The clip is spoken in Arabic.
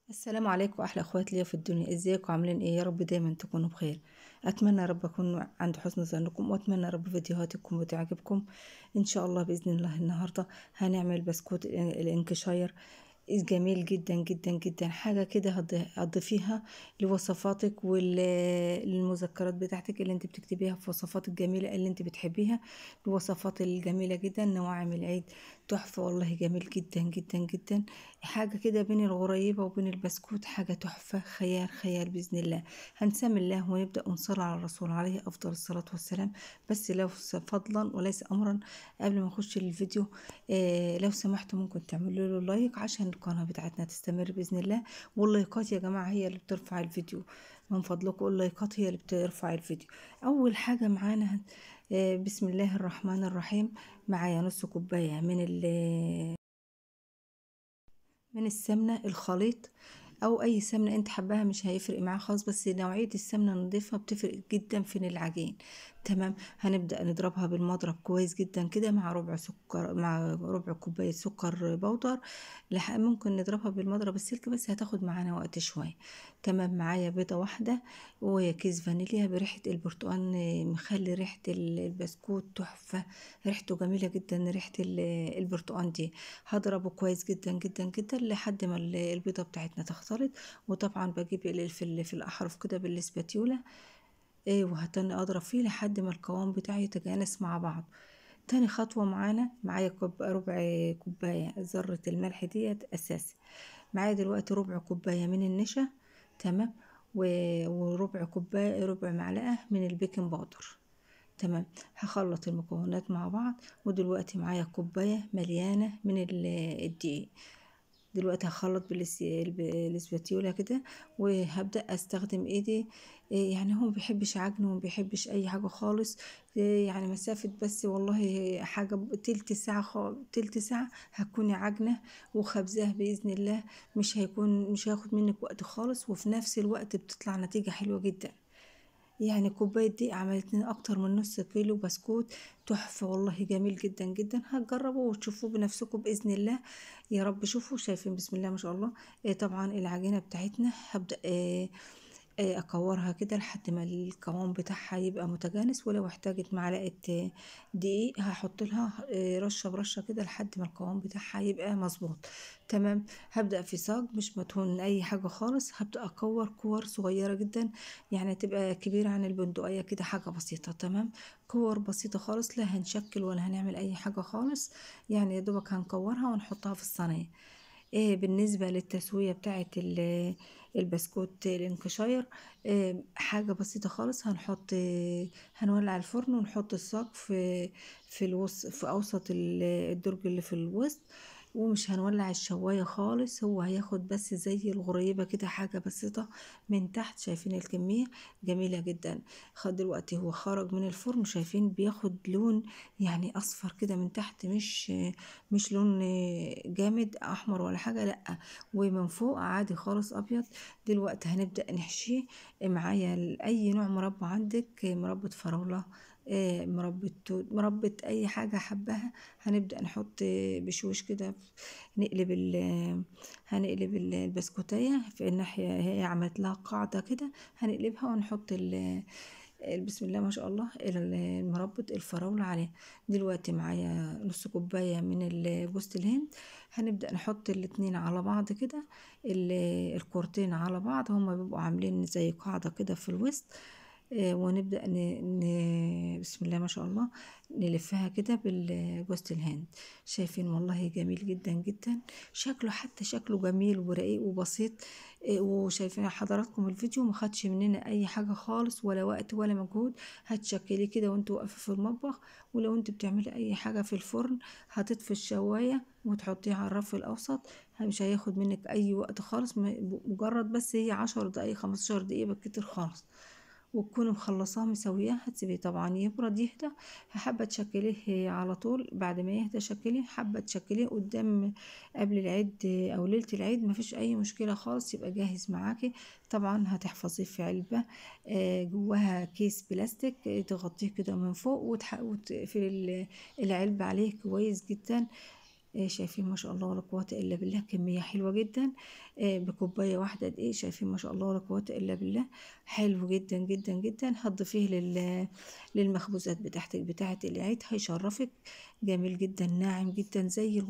السلام عليكم احلى اخوات ليا في الدنيا، ازيكم عاملين ايه؟ يا رب دايما تكونوا بخير. اتمنى يا رب اكون عند حسن ظنكم، واتمنى يا رب فيديوهاتي تكون بتعجبكم ان شاء الله. باذن الله النهارده هنعمل بسكوت الانكشاير جميل جدا جدا جدا. حاجه كده هتضيفيها لوصفاتك وللمذكرات بتاعتك اللي انت بتكتبيها في وصفات الجميله اللي انت بتحبيها. الوصفات الجميله جدا، نواعم العيد تحفه والله، جميل جدا جدا جدا. حاجة كده بين الغريبة وبين البسكوت، حاجة تحفة، خيال خيال بإذن الله. هنسمي الله ونبدأ ونصلي على الرسول عليه أفضل الصلاة والسلام. بس لو فضلا وليس أمرا، قبل ما نخش الفيديو، لو سمحتوا ممكن تعملوا له لايك عشان القناة بتاعتنا تستمر بإذن الله. واللايكات يا جماعة هي اللي بترفع الفيديو، من فضلكم اللايكات هي اللي بترفع الفيديو. أول حاجة معانا بسم الله الرحمن الرحيم. معايا نص كوباية من السمنة الخليط، او اي سمنة انت حباها مش هيفرق معاه خالص، بس نوعية السمنة نضيفها بتفرق جدا في العجين. تمام. هنبدأ نضربها بالمضرب كويس جدا كده، مع ربع سكر، مع ربع كوباية سكر بودر. ممكن نضربها بالمضرب السلك بس هتاخد معانا وقت شوية. تمام. معايا بيضة واحدة وكيس فانيليا بريحة البرتقال، مخلي ريحة البسكوت تحفة، ريحته جميلة جدا، ريحة البرتقال دي. هضربه كويس جدا جدا جدا لحد ما البيضة بتاعتنا تختلط. وطبعا بجيب في الأحرف كده بالسباتيولا، وهتني أضرب فيه لحد ما القوام بتاعي يتجانس مع بعض. تاني خطوة معايا ربع كوباية ذرة الملح ديت أساسي. معايا دلوقتي ربع كوباية من النشا. تمام. وربع كوباية، ربع معلقة من البيكنج باودر. تمام. هخلط المكونات مع بعض. ودلوقتي معايا كوباية مليانة من الدقيق. دلوقتي هخلط بالاسباتيولا كده، وهبدأ استخدم ايدي. يعني هو مبيحبش عجن ومبيحبش اي حاجة خالص. يعني مسافة بس والله حاجة تلت ساعة تلت ساعة هتكوني عجنة وخبزاه بإذن الله. مش هياخد منك وقت خالص، وفي نفس الوقت بتطلع نتيجة حلوة جدا. يعني كوباية دي عملت لنا أكتر من نص كيلو بسكوت تحفة والله، جميل جدا جدا. هتجربوا وتشوفوه بنفسكم بإذن الله. يا رب. شوفوا شايفين بسم الله ما شاء الله. طبعا العجينة بتاعتنا هبدأ اكورها كده لحد ما القوام بتاعها يبقى متجانس. ولو احتاجت معلقه دقيق هحط لها رشه برشه كده لحد ما القوام بتاعها يبقى مظبوط. تمام. هبدا في صاج مش مدهون اي حاجه خالص، هبدا اكور كور صغيره جدا، يعني تبقى كبيره عن البندقيه كده، حاجه بسيطه. تمام. كور بسيطه خالص، لا هنشكل ولا هنعمل اي حاجه خالص، يعني يا دوبك هنكورها ونحطها في الصينيه. بالنسبة للتسوية بتاعة البسكوت الانكشاير، حاجة بسيطة خالص. هنولع الفرن ونحط الصاج في أوسط الدرج اللي في الوسط، ومش هنولع الشواية خالص. هو هياخد بس زي الغريبة كده، حاجة بسيطة من تحت. شايفين الكمية جميلة جدا. دلوقتي هو خرج من الفرن، شايفين بياخد لون يعني أصفر كده من تحت، مش لون جامد احمر ولا حاجه، لا. ومن فوق عادي خالص ابيض. دلوقتي هنبدا نحشيه. معايا اي نوع مربى عندك، مربى فراوله، مربى توت، مربى اي حاجه حباها. هنبدا نحط بشويش كده. نقلب البسكوتيه في الناحيه، هي عملت لها قاعده كده، هنقلبها ونحط بسم الله ما شاء الله المربى الفراولة عليه. دلوقتي معايا نص كوباية من جوز الهند. هنبدأ نحط الاتنين على بعض كده، الكورتين على بعض، هما بيبقوا عاملين زي قاعدة كده في الوسط. ونبدأ بسم الله ما شاء الله نلفها كده بالجوز الهند. شايفين والله جميل جدا جدا، شكله حتى شكله جميل ورقيق وبسيط. وشايفين حضراتكم الفيديو ما خدش مننا اي حاجه خالص، ولا وقت ولا مجهود. هتشكلي كده وانت واقفه في المطبخ، ولو انت بتعملي اي حاجه في الفرن هتطفي الشوايه وتحطيها على الرف الاوسط. مش هياخد منك اي وقت خالص، مجرد بس هي 10 دقايق 15 دقيقة بالكتير خالص، وتكوني مخلصاه مسوياه. هتسيبيه طبعا يبرد يهدى. حابة تشكليه على طول بعد ما يهدى شكليه، حابة تشكليه قدام قبل العيد او ليلة العيد، مفيش اي مشكلة خالص، يبقى جاهز معاكي. طبعا هتحفظيه في علبة جواها كيس بلاستيك، تغطيه كده من فوق وتقفلي العلبة عليه كويس جدا. شايفين ما شاء الله ولا قوة الا بالله، كمية حلوة جدا. بكوباية واحدة دقيق، شايفين ما شاء الله ولا قوة الا بالله، حلو جدا جدا جدا. هتضيفيه للمخبوزات بتاعتك بتاعت العيد، هيشرفك. جميل جدا، ناعم جدا زي